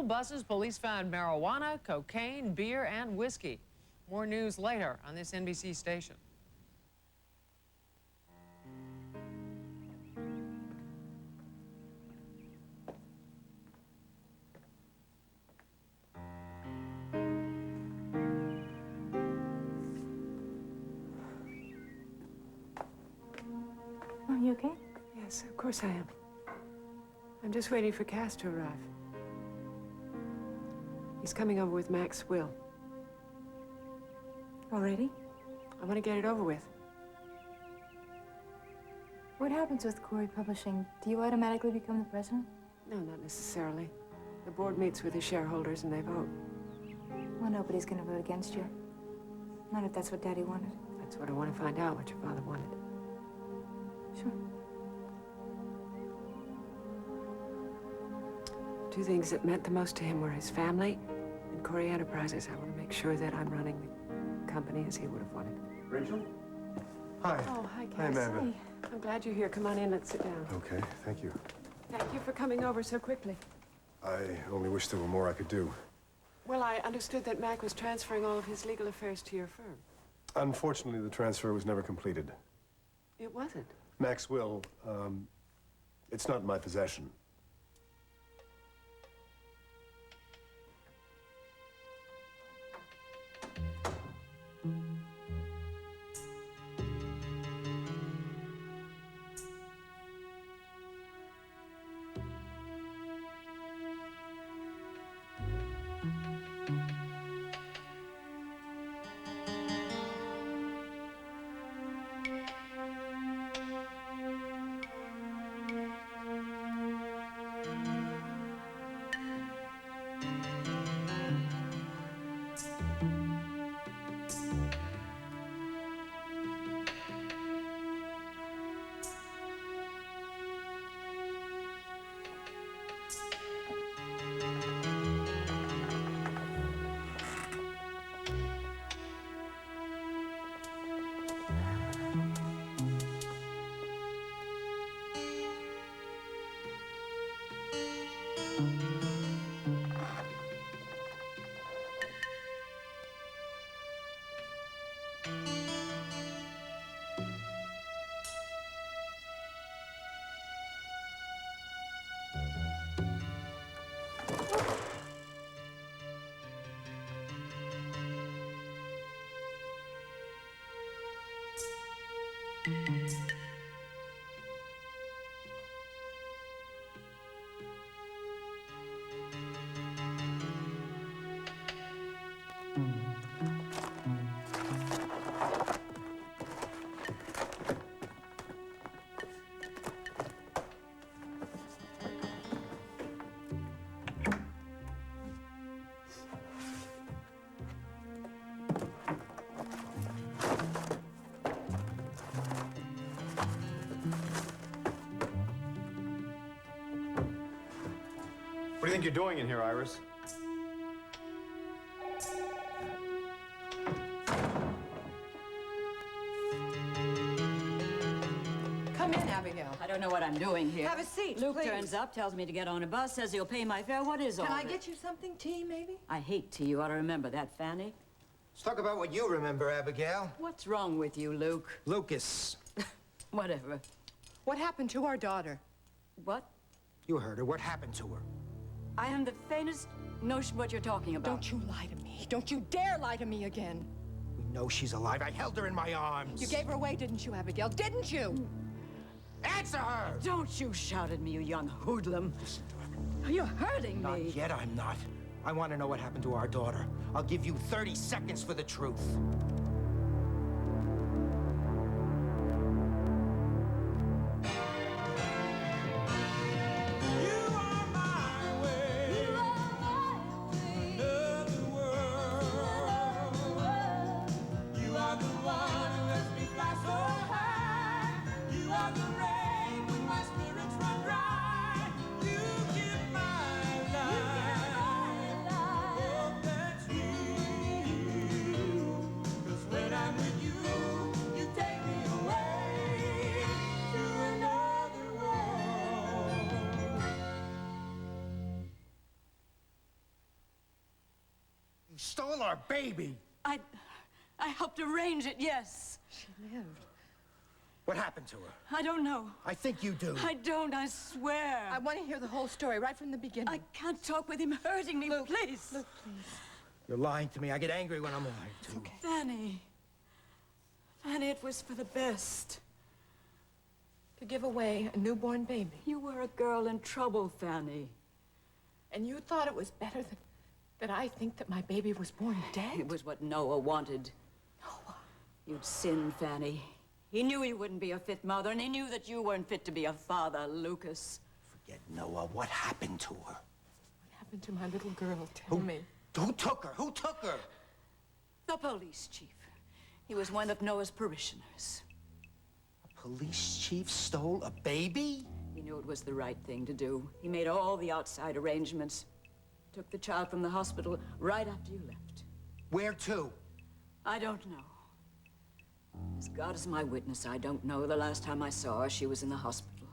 buses, police found marijuana, cocaine, beer, and whiskey. More news later on this NBC station. Are you okay? Yes, of course I am. I'm just waiting for Cass to arrive. He's coming over with Max Will. Already? I want to get it over with. What happens with Corey Publishing? Do you automatically become the president? No, not necessarily. The board meets with the shareholders and they vote. Well, nobody's gonna vote against you. Not if that's what Daddy wanted. That's what I want to find out, what your father wanted. Sure. Two things that meant the most to him were his family and Corey Enterprises. I want to make sure that I'm running the company as he would have wanted. Rachel? Hi. Oh, hi, Cass. Hi, Amanda. Hey. I'm glad you're here. Come on in, let's sit down. Okay, thank you. Thank you for coming over so quickly. I only wish there were more I could do. Well, I understood that Mac was transferring all of his legal affairs to your firm. Unfortunately, the transfer was never completed. It wasn't. Max Will, it's not in my possession. What do you think you're doing in here, Iris? Come in, Abigail. I don't know what I'm doing here. Have a seat, Luke please. turns up, tells me to get on a bus, says he'll pay my fare. What is all Can I this? get you something? Tea, maybe? I hate tea. You ought to remember that, Fanny. Let's talk about what you remember, Abigail. What's wrong with you, Luke? Lucas. Whatever. What happened to our daughter? What? You heard her. What happened to her? I haven't the faintest notion what you're talking about. Don't you lie to me. Don't you dare lie to me again. We know she's alive. I held her in my arms. You gave her away, didn't you, Abigail? Didn't you? Answer her! Don't you shout at me, you young hoodlum. You're hurting Not me. yet, I'm not. I want to know what happened to our daughter. I'll give you 30 seconds for the truth. stole our baby. I helped arrange it, yes. She lived. What happened to her? I don't know. I think you do. I don't, I swear. I want to hear the whole story right from the beginning. I can't talk with him hurting me, please. Luke, please. You're lying to me. I get angry when I'm lying to you. Fanny. Fanny, it was for the best. To give away a newborn baby. You were a girl in trouble, Fanny. And you thought it was better that I think that my baby was born dead? It was what Noah wanted. Noah? You'd sinned, Fanny. He knew you wouldn't be a fit mother, and he knew that you weren't fit to be a father, Lucas. Forget Noah. What happened to her? What happened to my little girl? Tell me. Who took her? Who took her? The police chief. He was one of Noah's parishioners. A police chief stole a baby? He knew it was the right thing to do. He made all the outside arrangements. Took the child from the hospital right after you left. Where to? I don't know. As God is my witness, I don't know. The last time I saw her, she was in the hospital.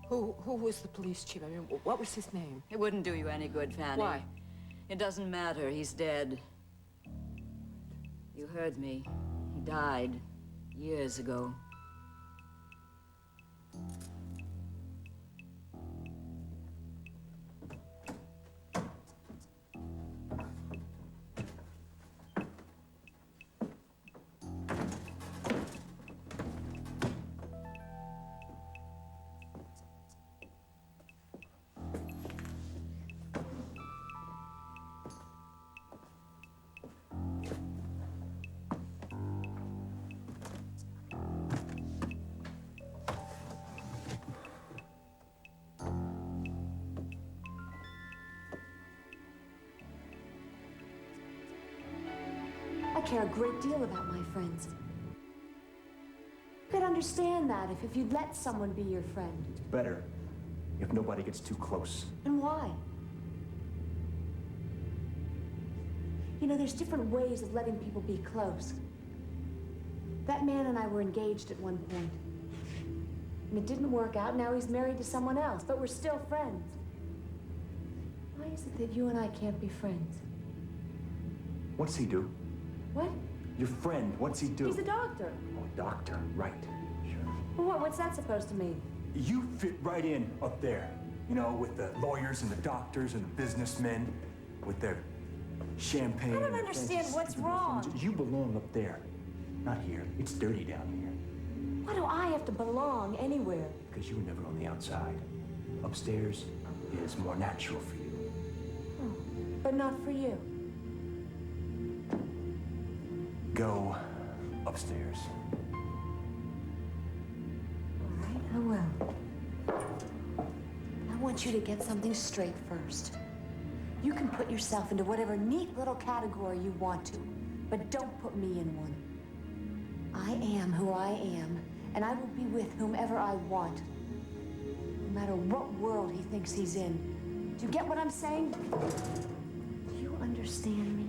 Who was the police chief? I mean, what was his name? It wouldn't do you any good, Fanny. Why? It doesn't matter. He's dead. You heard me. He died years ago. I care a great deal about my friends. I could understand that if you'd let someone be your friend. It's better if nobody gets too close. And why? You know, there's different ways of letting people be close. That man and I were engaged at one point. And it didn't work out. Now he's married to someone else, but we're still friends. Why is it that you and I can't be friends? What's he do? What? Your friend, what's he do? He's a doctor. Oh, doctor, right. Sure. Well, what's that supposed to mean? You fit right in up there, you know, with the lawyers and the doctors and the businessmen, with their champagne. I don't and their understand fancy what's stupid wrong. things. You belong up there, not here. It's dirty down here. Why do I have to belong anywhere? Because you were never on the outside. Upstairs is more natural for you. But not for you. Go upstairs. All right, I will. I want you to get something straight first. You can put yourself into whatever neat little category you want to, but don't put me in one. I am who I am, and I will be with whomever I want, no matter what world he thinks he's in. Do you get what I'm saying? Do you understand me?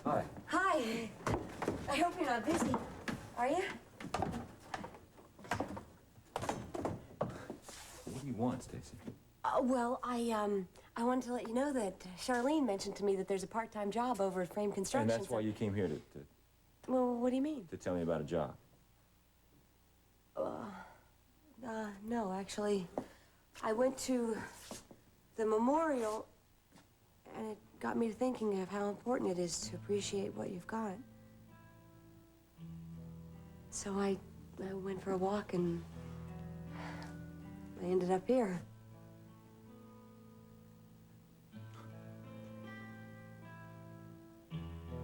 Hi. Hi. I hope you're not busy. Are you? What do you want, Stacy? Well, I wanted to let you know that Charlene mentioned to me that there's a part-time job over at Frame Construction. And that's why you came here to Well, what do you mean? tell me about a job. No, actually, I went to the memorial, and it got me to thinking of how important it is to appreciate what you've got. So I went for a walk, and I ended up here.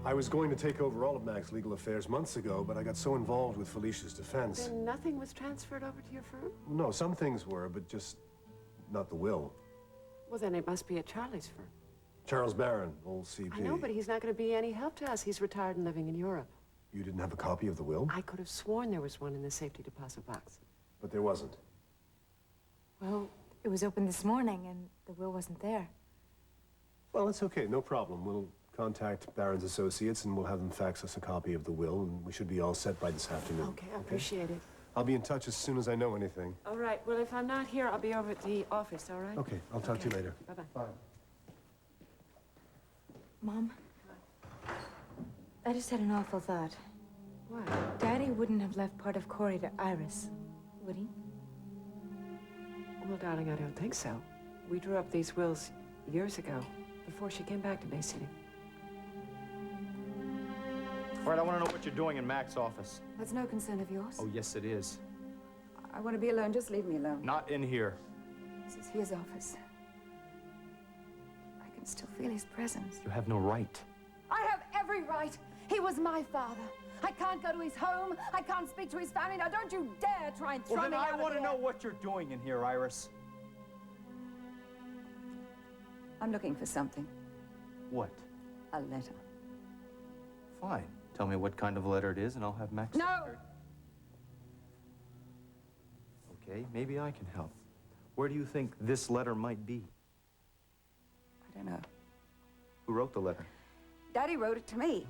I was going to take over all of Mag's legal affairs months ago, but I got so involved with Felicia's defense. Then nothing was transferred over to your firm? No, some things were, but just not the will. Well, then it must be at Charlie's firm. Charles Barron, old CP. I know, but he's not going to be any help to us. He's retired and living in Europe. You didn't have a copy of the will? I could have sworn there was one in the safety deposit box. But there wasn't. Well, it was opened this morning and the will wasn't there. Well, that's okay, no problem. We'll contact Barron's associates and we'll have them fax us a copy of the will, and we should be all set by this afternoon. Okay, I appreciate it. I'll be in touch as soon as I know anything. All right, well, if I'm not here, I'll be over at the office, all right? Okay, I'll talk to you later. Bye-bye. Bye. Mom? I just had an awful thought. What? Daddy wouldn't have left part of Corey to Iris, would he? Well, darling, I don't think so. We drew up these wills years ago, before she came back to Bay City. All right, I want to know what you're doing in Mac's office. That's no concern of yours. Oh, yes, it is. I want to be alone. Just leave me alone. Not in here. This is his office. I can still feel his presence. You have no right. I have every right. He was my father. I can't go to his home. I can't speak to his family. Now, don't you dare try and throw Well, me then out I of want to here. know what you're doing in here, Iris. I'm looking for something. What? A letter. Fine. Tell me what kind of letter it is, and I'll have Max... No! Okay, maybe I can help. Where do you think this letter might be? I don't know. Who wrote the letter? Daddy wrote it to me.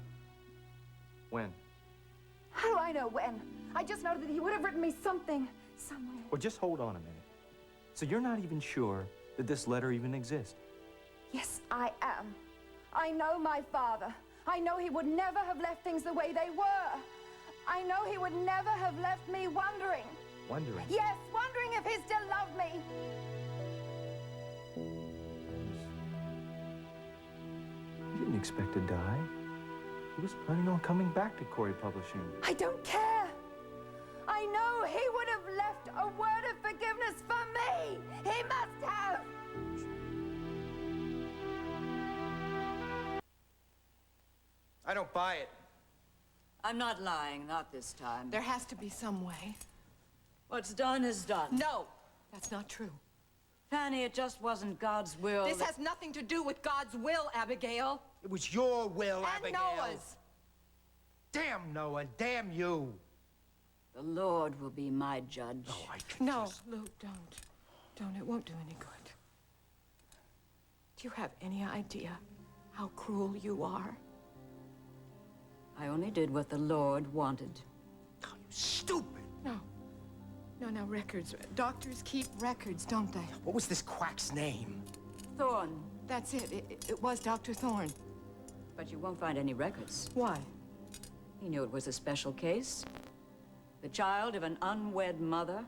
When? How do I know when? I just know that he would have written me something, somewhere. Well, just hold on a minute. So you're not even sure that this letter even exists? Yes, I am. I know my father. I know he would never have left things the way they were. I know he would never have left me wondering. Wondering? Yes, wondering if he still loved me. He didn't expect to die. He was planning on coming back to Corey Publishing. I don't care. I know he would have left a word of forgiveness for me. He must have. I don't buy it. I'm not lying, not this time. There has to be some way. What's done is done. No, that's not true. Fanny, it just wasn't God's will. This has nothing to do with God's will, Abigail. It was your will, And Abigail. Noah's. Damn Noah, damn you. The Lord will be my judge. Oh, I can No, just... Luke, don't. Don't. It won't do any good. Do you have any idea how cruel you are? I only did what the Lord wanted. Oh, you stupid. No. No, records. Doctors keep records, don't they? What was this quack's name? Thorne. That's it. It was Dr. Thorne. But you won't find any records. Why? He knew it was a special case. The child of an unwed mother.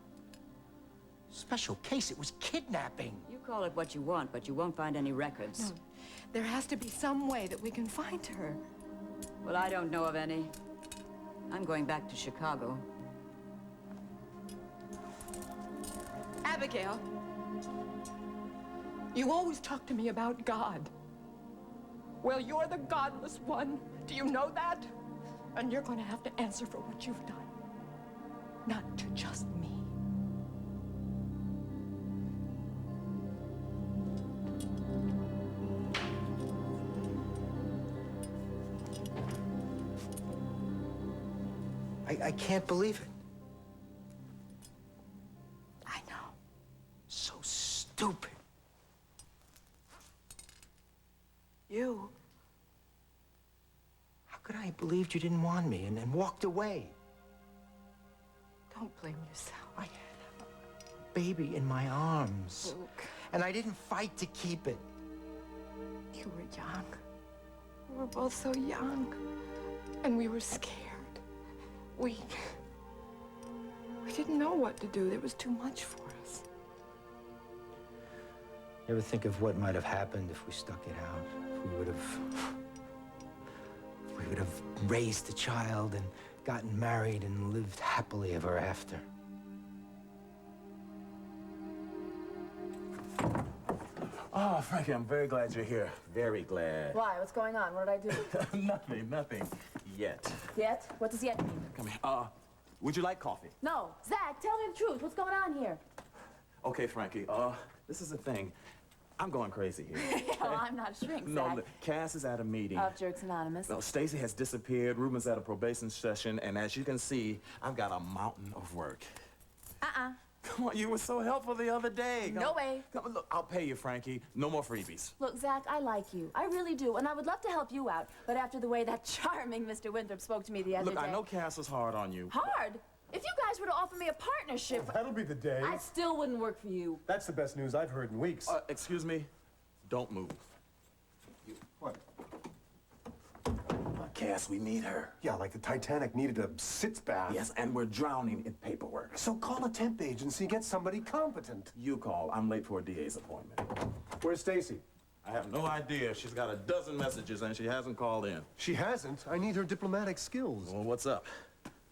Special case, it was kidnapping. You call it what you want, but you won't find any records. No. There has to be some way that we can find her. Well, I don't know of any. I'm going back to Chicago. Abigail, you always talk to me about God. Well, you're the godless one. Do you know that? And you're going to have to answer for what you've done. Not to just me. I can't believe it. I know. So stupid. You. How could I have believed you didn't want me and walked away? Don't blame yourself. I had a baby in my arms. Luke, And I didn't fight to keep it. you were young. We were both so young. And we were scared. We didn't know what to do. There was too much for us. You ever think of what might have happened if we stuck it out? If we would have raised a child and gotten married and lived happily ever after. Oh, Frankie, I'm very glad you're here. Very glad. Why? What's going on? What did I do? Nothing yet. Yet? What does yet mean? Come here. Would you like coffee? No. Zach, tell me the truth. What's going on here? Okay, Frankie, this is the thing. I'm going crazy here. Well, I'm not a shrink, No, Zach. look, Cass is at a meeting. Of Jerks Anonymous. No, Stacy has disappeared. Ruben's at a probation session, and as you can see, I've got a mountain of work. Come on, you were so helpful the other day. No way. Come on, look, I'll pay you, Frankie. No more freebies. Look, Zach, I like you. I really do, and I would love to help you out. But after the way that charming Mr. Winthrop spoke to me the other Look, day... I know Cass was hard on you. Hard? If you guys were to offer me a partnership, That'll be the day. I still wouldn't work for you. That's the best news I've heard in weeks. Excuse me? Don't move. What? Cass, we need her. Yeah, like the Titanic needed a sitz bath. Yes, and we're drowning in paperwork. So call a temp agency, get somebody competent. You call. I'm late for a DA's appointment. Where's Stacy? I have no idea. She's got a dozen messages and she hasn't called in. She hasn't. I need her diplomatic skills. Well, what's up?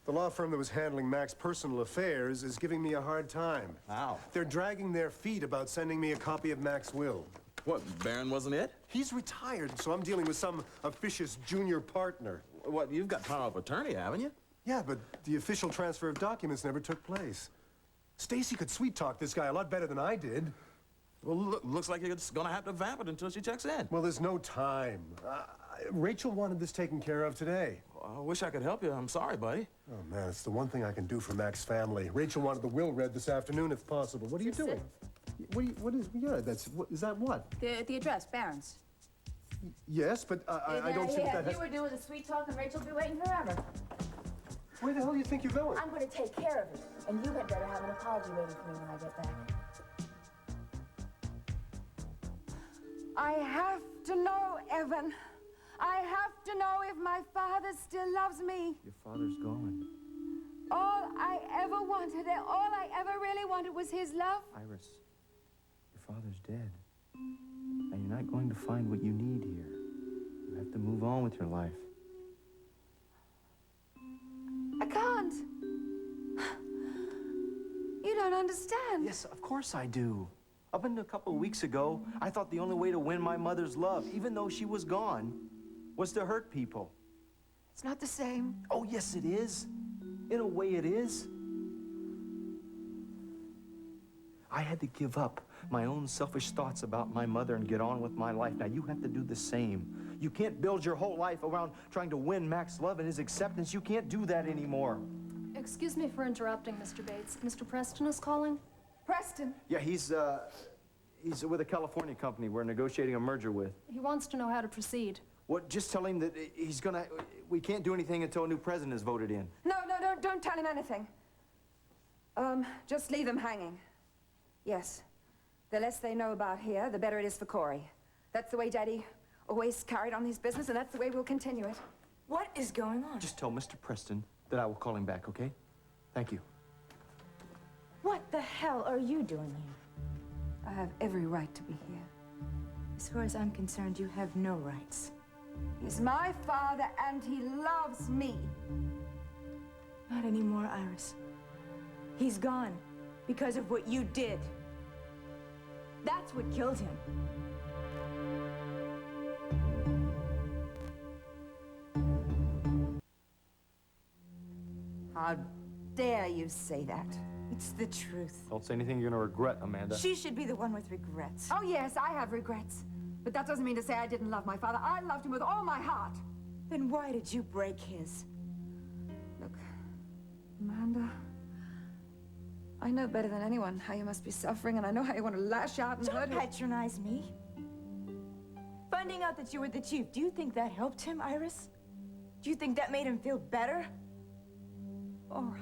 The law firm that was handling Mac's personal affairs is giving me a hard time. How? They're dragging their feet about sending me a copy of Mac's will. What, Barron wasn't it? He's retired, so I'm dealing with some officious junior partner. What, you've got power of attorney, haven't you? Yeah, but the official transfer of documents never took place. Stacy could sweet-talk this guy a lot better than I did. Well, looks like you're gonna have to vamp it until she checks in. Well, there's no time. Rachel wanted this taken care of today. Well, I wish I could help you. I'm sorry, buddy. Oh, man, it's the one thing I can do for Mac's family. Rachel wanted the will read this afternoon, if possible. What are you doing? Is that what? The address, Barron's. Yes, but I don't think that You were doing the sweet talk and Rachel will be waiting forever. Where the hell do you think you're going? I'm going to take care of it, and you had better have an apology waiting for me when I get back. I have to know, Evan. I have to know if my father still loves me. Your father's gone. All I ever wanted, all I ever really wanted was his love. Iris, your father's dead. And you're not going to find what you need here. You have to move on with your life. I can't. You don't understand. Yes, of course I do. Up until a couple of weeks ago, I thought the only way to win my mother's love, even though she was gone, was to hurt people. It's not the same. Oh, yes, it is. In a way, it is. I had to give up my own selfish thoughts about my mother and get on with my life. Now, you have to do the same. You can't build your whole life around trying to win Mac's love and his acceptance. You can't do that anymore. Excuse me for interrupting, Mr. Bates. Mr. Preston is calling? Preston? Yeah, he's with a California company we're negotiating a merger with. He wants to know how to proceed. What, just tell him that we can't do anything until a new president is voted in. No, don't tell him anything. Just leave him hanging. Yes. The less they know about here, the better it is for Corey. That's the way Daddy always carried on his business, and that's the way we'll continue it. What is going on? Just tell Mr. Preston that I will call him back, okay? Thank you. What the hell are you doing here? I have every right to be here. As far as I'm concerned, you have no rights. He's my father, and he loves me. Not anymore, Iris. He's gone because of what you did. That's what killed him. How dare you say that? It's the truth. Don't say anything you're gonna regret, Amanda. She should be the one with regrets. Oh, yes, I have regrets. But that doesn't mean to say I didn't love my father. I loved him with all my heart. Then why did you break his? Look, Amanda, I know better than anyone how you must be suffering, and I know how you want to lash out and hurt Don't him. patronize me. Finding out that you were the chief, do you think that helped him, Iris? Do you think that made him feel better? All right.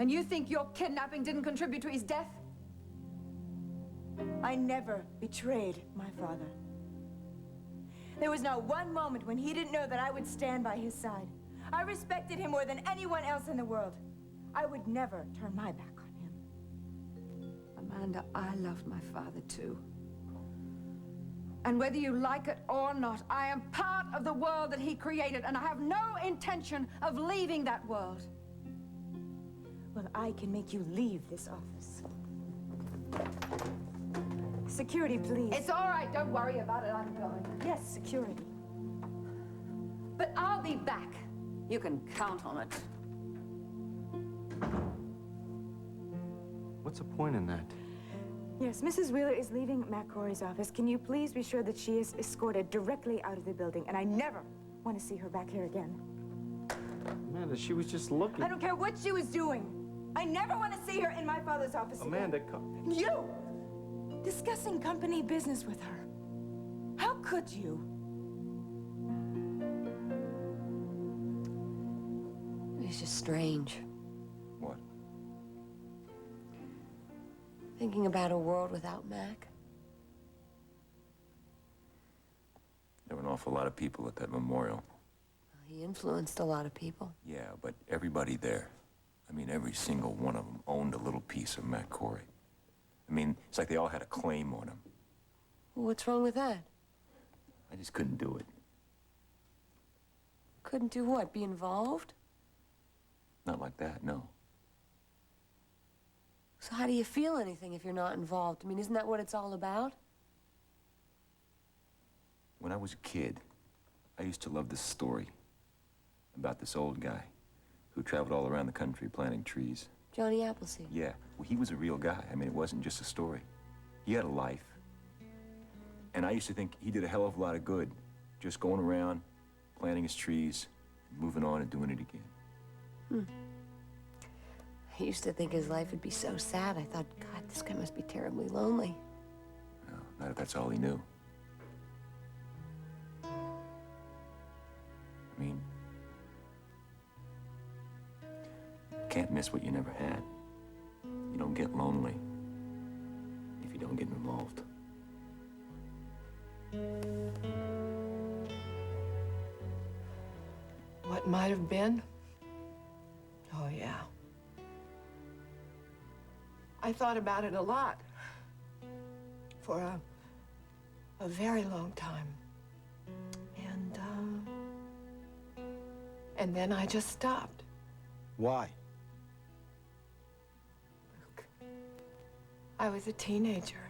And you think your kidnapping didn't contribute to his death? I never betrayed my father. There was not one moment when he didn't know that I would stand by his side. I respected him more than anyone else in the world. I would never turn my back on him. Amanda, I loved my father too. And whether you like it or not, I am part of the world that he created, and I have no intention of leaving that world. Well, I can make you leave this office. Security, please. It's all right. Don't worry about it. I'm going. Yes, security. But I'll be back. You can count on it. What's the point in that? Yes, Mrs. Wheeler is leaving Mac Corey's office. Can you please be sure that she is escorted directly out of the building? And I never want to see her back here again. Amanda, she was just looking. I don't care what she was doing. I never want to see her in my father's office Amanda, again. You! Discussing company business with her. How could you? It's just strange. What? Thinking about a world without Mac? There were an awful lot of people at that memorial. He influenced a lot of people. Yeah, but everybody there, I mean, every single one of them owned a little piece of Mac Corey. I mean, it's like they all had a claim on him. Well, what's wrong with that? I just couldn't do it. Couldn't do what? Be involved? Not like that, no. So how do you feel anything if you're not involved? I mean, isn't that what it's all about? When I was a kid, I used to love this story about this old guy who traveled all around the country planting trees. Johnny Appleseed. Yeah, well, he was a real guy. I mean, it wasn't just a story. He had a life. And I used to think he did a hell of a lot of good, just going around, planting his trees, moving on and doing it again. I used to think his life would be so sad. I thought, God, this guy must be terribly lonely. No, not if that's all he knew. I mean, can't miss what you never had. You don't get lonely if you don't get involved. What might have been? Oh, yeah. I thought about it a lot. For a very long time. And then I just stopped. Why? I was a teenager.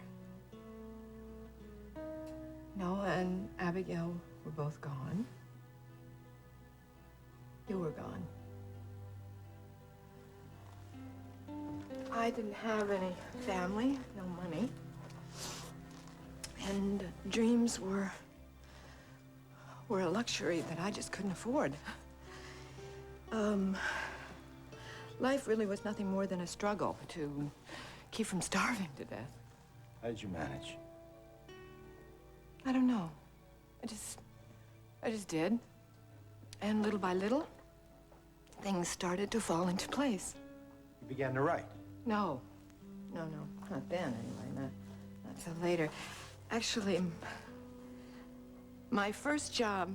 Noah and Abigail were both gone. You were gone. I didn't have any family, no money. And dreams were a luxury that I just couldn't afford. Life really was nothing more than a struggle to keep from starving to death. How did you manage? I don't know. I just did. And little by little, things started to fall into place. You began to write? No, not then anyway, not till later. Actually, my first job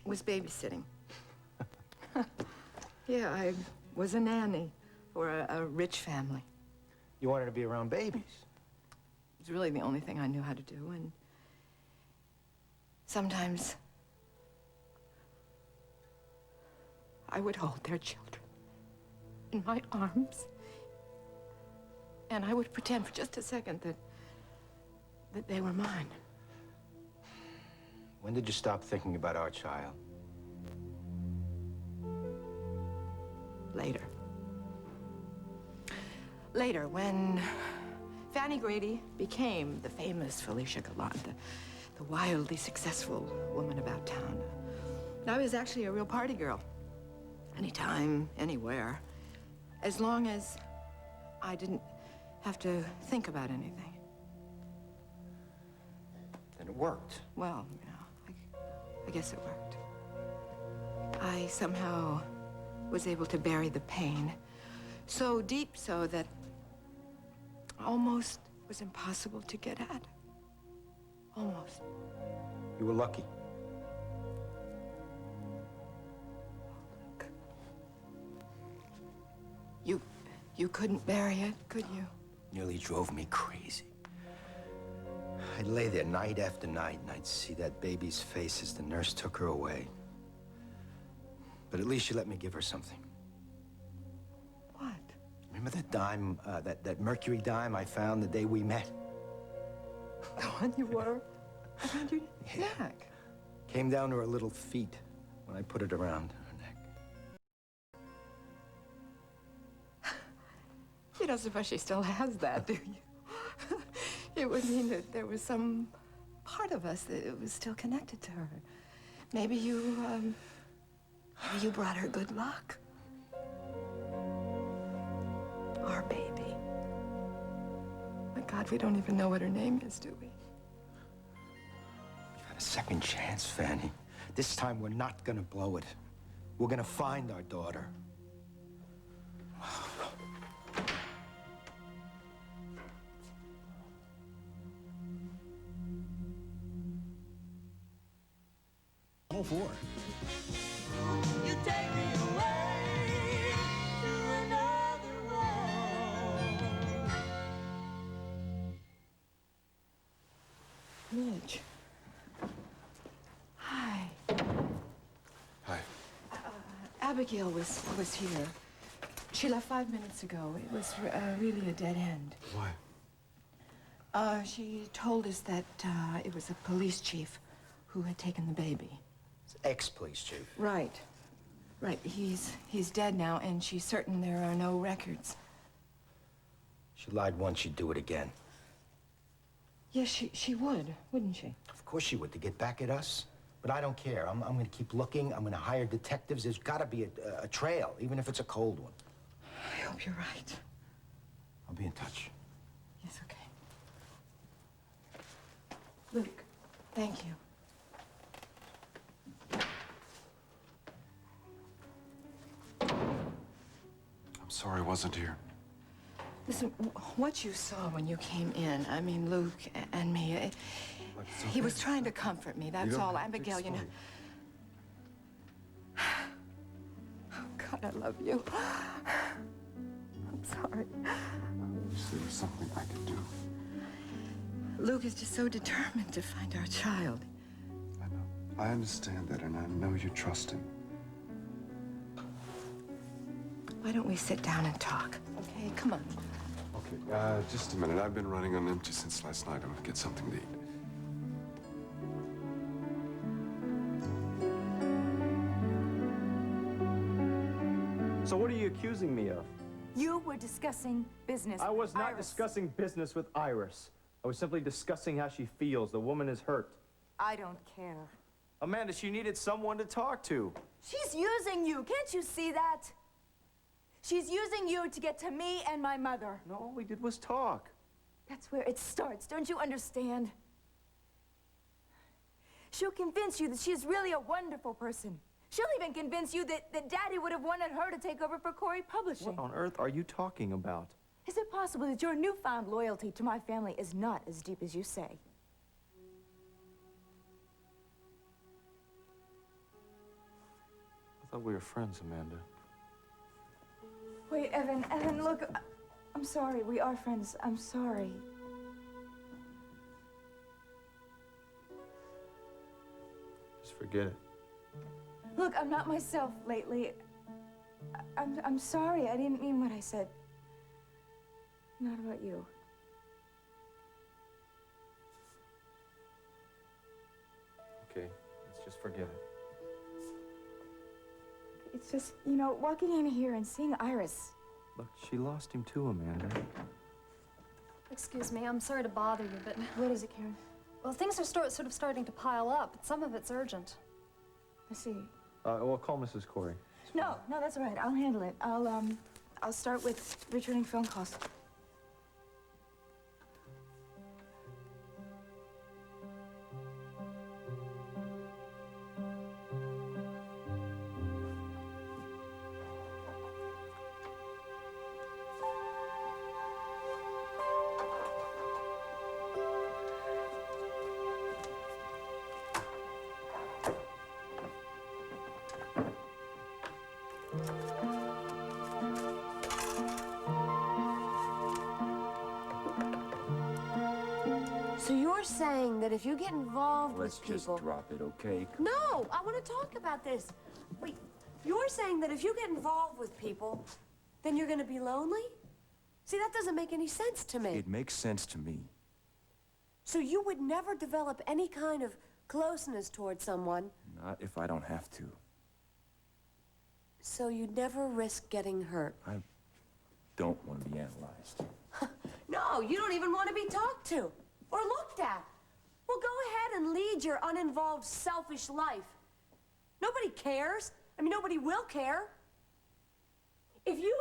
was babysitting. Yeah, I was a nanny for a rich family. You wanted to be around babies? It was really the only thing I knew how to do, and sometimes I would hold their children in my arms, and I would pretend for just a second that they were mine. When did you stop thinking about our child? Later, when Fanny Grady became the famous Felicia Gallant, the wildly successful woman about town. And I was actually a real party girl. Anytime, anywhere. As long as I didn't have to think about anything. And it worked. Well, you know, I guess it worked. I somehow was able to bury the pain so deep so that almost was impossible to get at. Almost. You were lucky. You couldn't bury it, could you? Nearly drove me crazy. I'd lay there night after night, and I'd see that baby's face as the nurse took her away. But at least she let me give her something. What? Remember that dime, that mercury dime I found the day we met? The one you wore around your neck? Came down to her little feet when I put it around her neck. You don't suppose she still has that, do you? It would mean that there was some part of us that it was still connected to her. Maybe you brought her good luck. Our baby. My God, we don't even know what her name is, do we? We've had a second chance, Fanny. This time we're not gonna blow it. We're gonna find our daughter. before. You take me away to another world. Midge. Hi. Hi. Abigail was here. She left 5 minutes ago. It was really a dead end. Why? She told us that it was a police chief who had taken the baby. Ex-police chief. Right. Right. He's dead now, and she's certain there are no records. She lied once, she'd do it again. Yes, she would, wouldn't she? Of course she would, to get back at us. But I don't care. I'm going to keep looking. I'm going to hire detectives. There's got to be a trail, even if it's a cold one. I hope you're right. I'll be in touch. Yes, okay. Luke, thank you. I'm sorry I wasn't here. Listen, what you saw when you came in, I mean, Luke and me, he was trying to comfort me, that's all. Abigail, you know. Oh, God, I love you. I'm sorry. I wish there was something I could do. Luke is just so determined to find our child. I know. I understand that, and I know you trust him. Why don't we sit down and talk, okay? Come on. Okay, just a minute. I've been running on empty since last night. I'm gonna get something to eat. So what are you accusing me of? You were discussing business. I was not Iris. discussing business with Iris. I was simply discussing how she feels. The woman is hurt. I don't care. Amanda, she needed someone to talk to. She's using you. Can't you see that? She's using you to get to me and my mother. No, all we did was talk. That's where it starts. Don't you understand? She'll convince you that she's really a wonderful person. She'll even convince you that Daddy would have wanted her to take over for Corey Publishing. What on earth are you talking about? Is it possible that your newfound loyalty to my family is not as deep as you say? I thought we were friends, Amanda. Wait, Evan, look, I'm sorry. We are friends. I'm sorry. Just forget it. Look, I'm not myself lately. I'm sorry. I didn't mean what I said. Not about you. Okay, let's just forget it. It's just, you know, walking in here and seeing Iris. Look, she lost him too, Amanda. Excuse me, I'm sorry to bother you, but... What is it, Karen? Well, things are sort of starting to pile up, but some of it's urgent. I see. Well, call Mrs. Corey. No, that's all right. I'll handle it. I'll start with returning phone calls. So you're saying that if you get involved Let's with people... just drop it, okay? No, I want to talk about this. Wait, you're saying that if you get involved with people, then you're going to be lonely? See, that doesn't make any sense to me. It makes sense to me. So you would never develop any kind of closeness towards someone, Not if I don't have to. so you'd never risk getting hurt. I don't want to be analyzed. No, you don't even want to be talked to or looked at. Well, go ahead and lead your uninvolved, selfish life. Nobody cares. I mean, nobody will care. If you...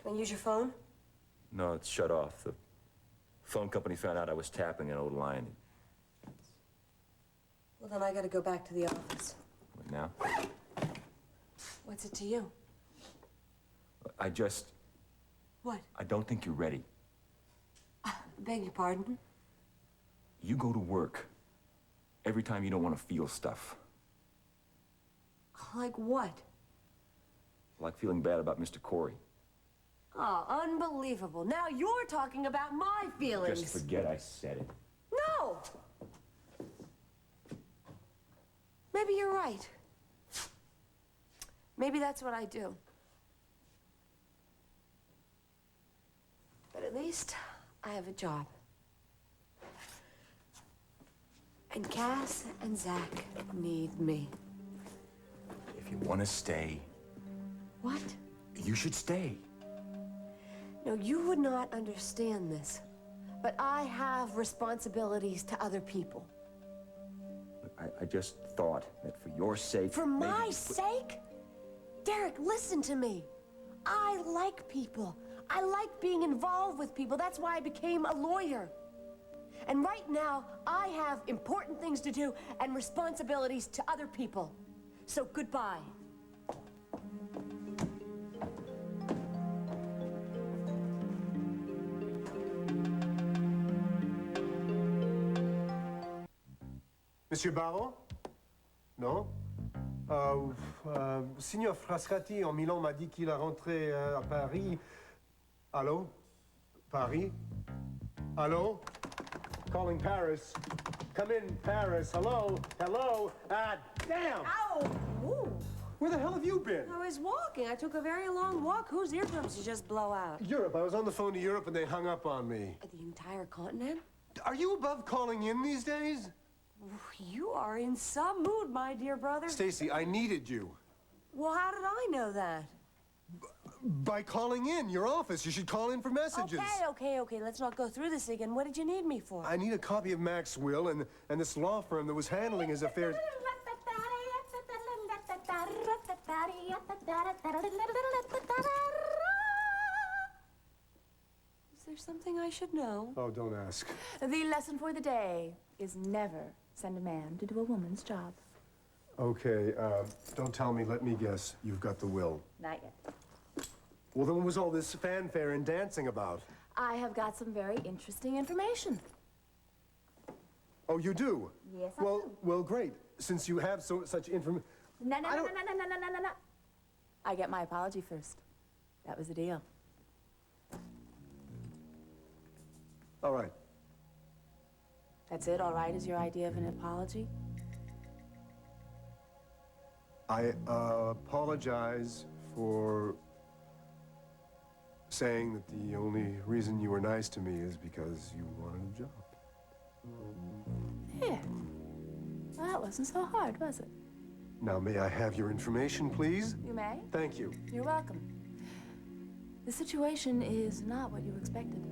Can I use your phone? No, it's shut off. The phone company found out I was tapping an old line. Well, then I gotta go back to the office. What now? What's it to you? I just... What? I don't think you're ready. Beg your pardon? You go to work every time you don't want to feel stuff. Like what? Like feeling bad about Mr. Corey. Oh, unbelievable. Now you're talking about my feelings. Just forget I said it. No! Maybe you're right. Maybe that's what I do. But at least I have a job. And Cass and Zach need me. If you want to stay, What? you should stay. No, you would not understand this. But I have responsibilities to other people. I just thought that for your sake. For my sake? Derek, listen to me. I like people. I like being involved with people. That's why I became a lawyer. And right now, I have important things to do and responsibilities to other people. So goodbye. Monsieur Baron? Non? Signor Frascati en Milan m'a dit qu'il a rentré à Paris. Allô? Paris? Allô? Calling Paris. Come in, Paris. Hello? Hello? Ah, damn! Ow! Ooh. Where the hell have you been? I was walking. I took a very long walk. Whose eardrums did you just blow out? Europe. I was on the phone to Europe and they hung up on me. The entire continent? Are you above calling in these days? You are in some mood, my dear brother. Stacy, I needed you. Well, how did I know that? By calling in your office. You should call in for messages. Okay. Let's not go through this again. What did you need me for? I need a copy of Mac's will and this law firm that was handling his affairs. Is there something I should know? Oh, don't ask. The lesson for the day is never send a man to do a woman's job. Okay, don't tell me. Let me guess. You've got the will. Not yet. Well, then what was all this fanfare and dancing about? I have got some very interesting information. Oh, you do? Yes, I do. Well, great. Since you have such information. No. I get my apology first. That was the deal. All right. That's it? All right is your idea of an apology? I apologize for saying that the only reason you were nice to me is because you wanted a job. Yeah. Well, that wasn't so hard, was it? Now, may I have your information, please? You may. Thank you. You're welcome. The situation is not what you expected.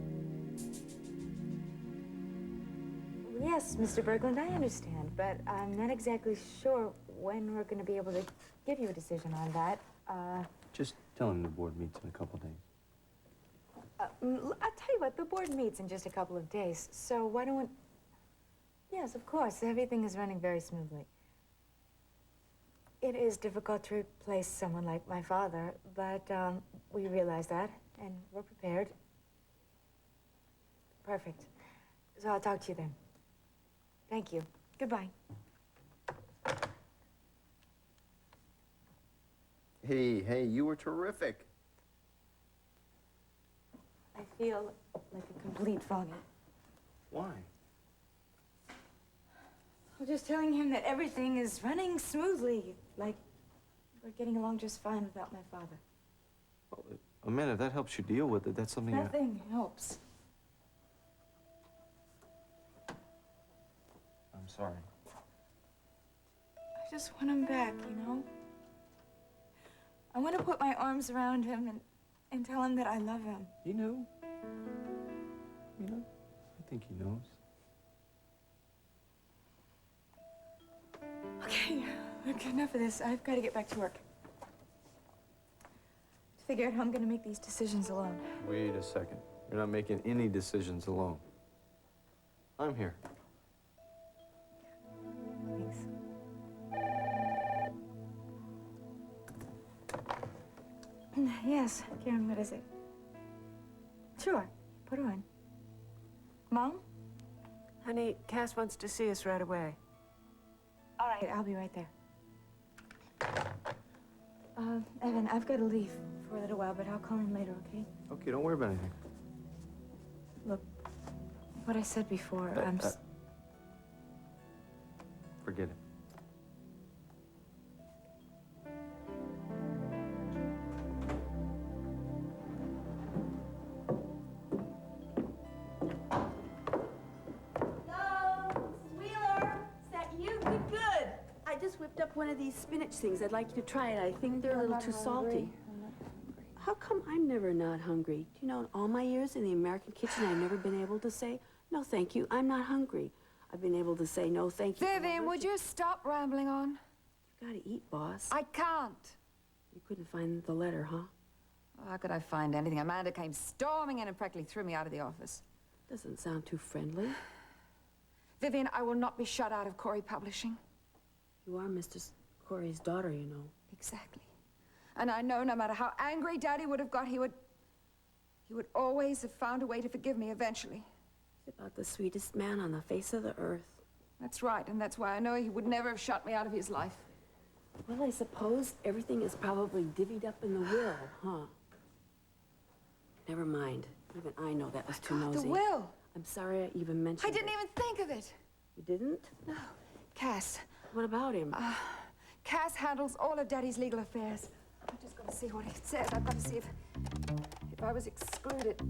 Yes, Mr. Berglund, I understand, but I'm not exactly sure when we're going to be able to give you a decision on that. Just tell him the board meets in a couple days. I'll tell you what, the board meets in just a couple of days, so why don't we... Yes, of course, everything is running very smoothly. It is difficult to replace someone like my father, but we realize that, and we're prepared. Perfect. So I'll talk to you then. Thank you. Goodbye. Hey, you were terrific. I feel like a complete foggy. Why? I'm just telling him that everything is running smoothly, like we're getting along just fine without my father. Well, Amanda, if that helps you deal with it, that's something Nothing helps. I'm sorry. I just want him back, you know? I want to put my arms around him and tell him that I love him. He knew. You know, I think he knows. Okay, look, enough of this. I've got to get back to work. Figure out how I'm going to make these decisions alone. Wait a second. You're not making any decisions alone. I'm here. Thanks. Yes, Karen, what is it? Sure. Put her in. Mom? Honey, Cass wants to see us right away. All right, I'll be right there. Evan, I've got to leave for a little while, but I'll call in later, okay? Okay, don't worry about anything. Look, what I said before, Forget it. Whipped up one of these spinach things. I'd like you to try it. I think they're a little too salty. How come I'm never not hungry? Do you know, in all my years in the American kitchen, I've never been able to say, no, thank you, I'm not hungry. I've been able to say, no, thank you. Vivian, would you stop rambling on? You gotta eat, boss. I can't. You couldn't find the letter, huh? Oh, how could I find anything? Amanda came storming in and practically threw me out of the office. Doesn't sound too friendly. Vivian, I will not be shut out of Corey Publishing. You are Mr. Corey's daughter, you know. Exactly. And I know no matter how angry Daddy would have got, he would always have found a way to forgive me eventually. He's about the sweetest man on the face of the earth. That's right, and that's why I know he would never have shut me out of his life. Well, I suppose everything is probably divvied up in the will, huh? Never mind. Even I know that was too nosy. The will? I'm sorry I even mentioned I didn't even think of it. You didn't? No. Cass. What about him? Cass handles all of Daddy's legal affairs. I've just got to see what it says. I've got to see if I was excluded.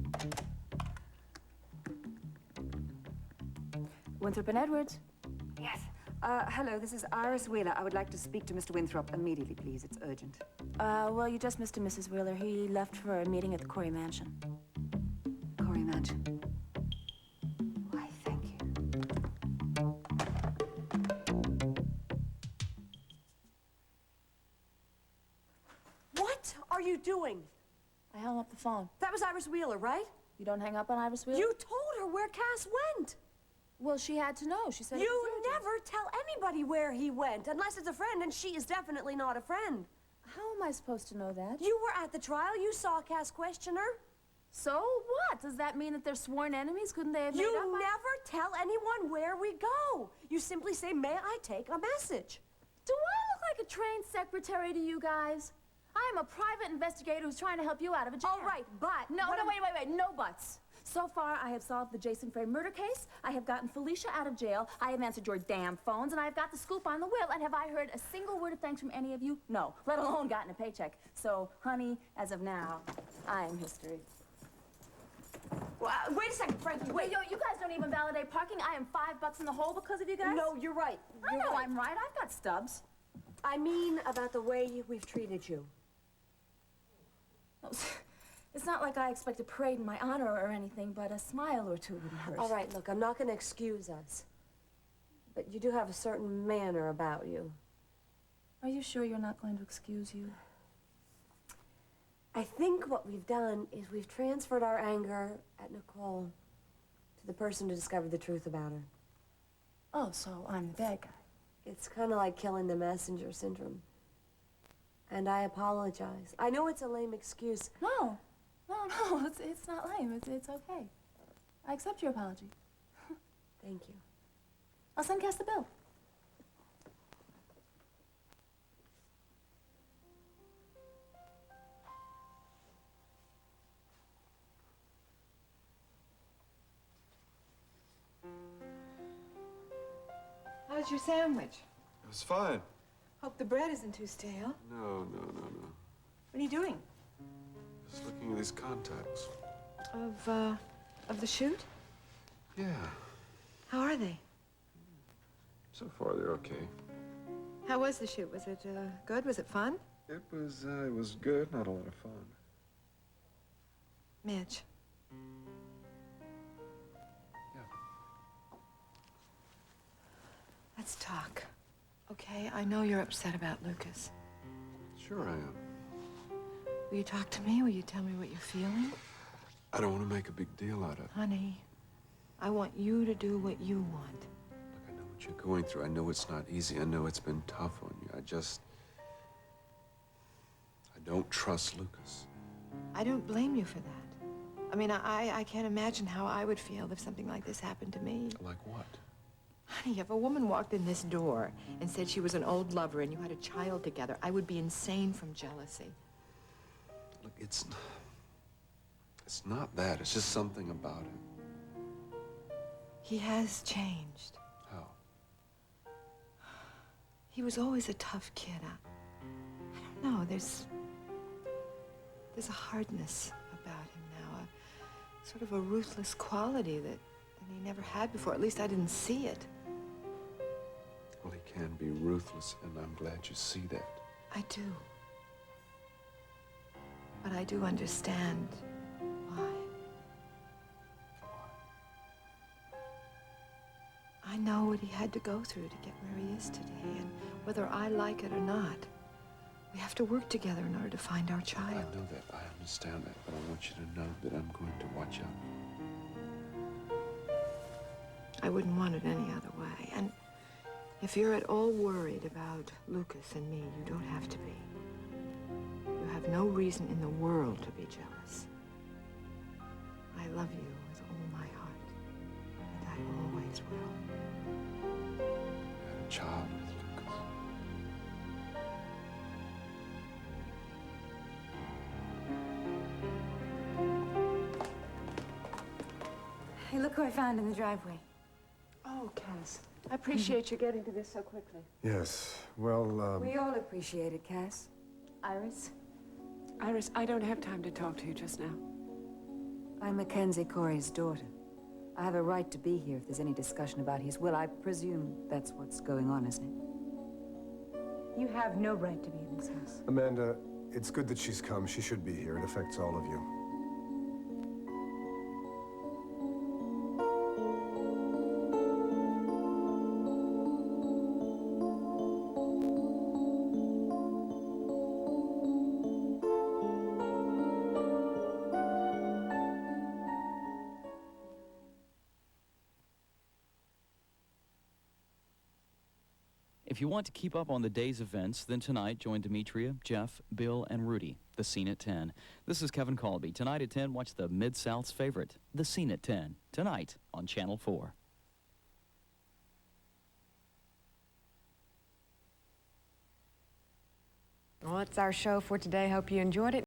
Winthrop and Edwards. Yes. Hello, this is Iris Wheeler. I would like to speak to Mr. Winthrop immediately, please. It's urgent. Well, you just missed Mrs. Wheeler. He left for a meeting at the Corey Mansion. Corey Mansion. Why, thank you. What are you doing? I hung up the phone. That was Iris Wheeler, right? You don't hang up on Iris Wheeler? You told her where Cass went. Well, she had to know. She said You never tell anybody where he went, unless it's a friend, and she is definitely not a friend. How am I supposed to know that? You were at the trial. You saw Cass question her. So what? Does that mean that they're sworn enemies? Couldn't they have made up? You never tell anyone where we go. You simply say, may I take a message? Do I look like a trained secretary to you guys? I am a private investigator who's trying to help you out of a jam. All right, but... No, wait, no buts. So far, I have solved the Jason Frey murder case, I have gotten Felicia out of jail, I have answered your damn phones, and I have got the scoop on the will, and have I heard a single word of thanks from any of you? No, let alone gotten a paycheck. So, honey, as of now, I am history. Well, wait a second, Frankie, wait. Yo, you guys don't even validate parking. I am $5 in the hole because of you guys? No, you're right. I know I'm right. I've got stubs. I mean about the way we've treated you. It's not like I expect a parade in my honor or anything, but a smile or two wouldn't hurt. All right, look, I'm not going to excuse us. But you do have a certain manner about you. Are you sure you're not going to excuse you? I think what we've done is we've transferred our anger at Nicole to the person to discover the truth about her. Oh, so I'm the bad guy. It's kind of like killing the messenger syndrome. And I apologize. I know it's a lame excuse. No, it's not lame. It's okay. I accept your apology. Thank you. I'll send Cass the bill. How's your sandwich? It was fine. Hope the bread isn't too stale. No. What are you doing? Just looking at these contacts. Of the shoot? Yeah. How are they? So far, they're okay. How was the shoot? Was it good? Was it fun? It was good, not a lot of fun. Mitch. Yeah. Let's talk. Okay, I know you're upset about Lucas. Sure I am. Will you talk to me? Will you tell me what you're feeling? I don't want to make a big deal out of it. Honey, I want you to do what you want. Look, I know what you're going through. I know it's not easy. I know it's been tough on you. I don't trust Lucas. I don't blame you for that. I mean, I can't imagine how I would feel if something like this happened to me. Like what? Honey, if a woman walked in this door and said she was an old lover and you had a child together, I would be insane from jealousy. Look, it's not that. It's just something about him. He has changed. How? He was always a tough kid. I don't know, there's a hardness about him now, a sort of a ruthless quality that he never had before. At least I didn't see it. Well, he can be ruthless, and I'm glad you see that. I do. But I do understand why. I know what he had to go through to get where he is today, and whether I like it or not, we have to work together in order to find our child. I know that. I understand that. But I want you to know that I'm going to watch out. I wouldn't want it any other way. And if you're at all worried about Lucas and me, you don't have to be. You have no reason in the world to be jealous. I love you with all my heart, and I always will. I had a child with Lucas. Hey, look who I found in the driveway. Oh, Cass. I appreciate you getting to this so quickly. Yes, well, We all appreciate it, Cass. Iris? Iris, I don't have time to talk to you just now. I'm Mackenzie Corey's daughter. I have a right to be here if there's any discussion about his will. I presume that's what's going on, isn't it? You have no right to be in this house. Amanda, it's good that she's come. She should be here. It affects all of you. If you want to keep up on the day's events, then tonight join Demetria, Jeff, Bill, and Rudy. The Scene at 10. This is Kevin Colby. Tonight at 10, watch the Mid-South's favorite, The Scene at 10. Tonight on Channel 4. Well, that's our show for today. Hope you enjoyed it.